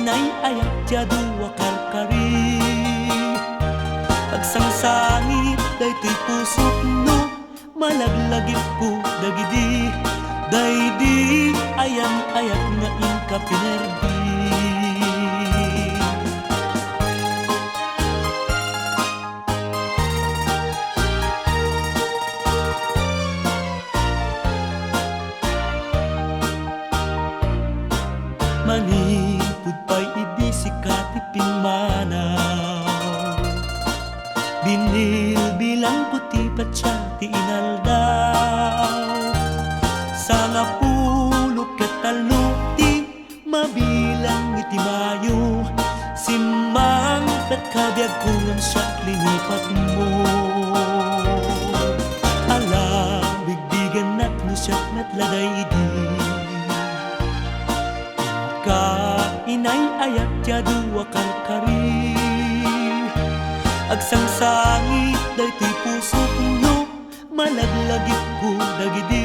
inay ayak tya duwa karkari. Agsangsangit daytoy pusok no malaglagip ko dagidi. Daydi ayam ayak nga inka pinerdi. Manipud pa'y idi sikat ipinmanaw. Binil bilang puti patsa ti inaldaw. Sa nga pulok ket taluti mabilang iti mayo. Simmang pet kabiag kungan siya't linipat mo. Ala bigbigan nat no siya't natladay idi. Inay ayak tya duwa karkari. Agsangsangit daytoy pusok no malaglagip ko dagidi.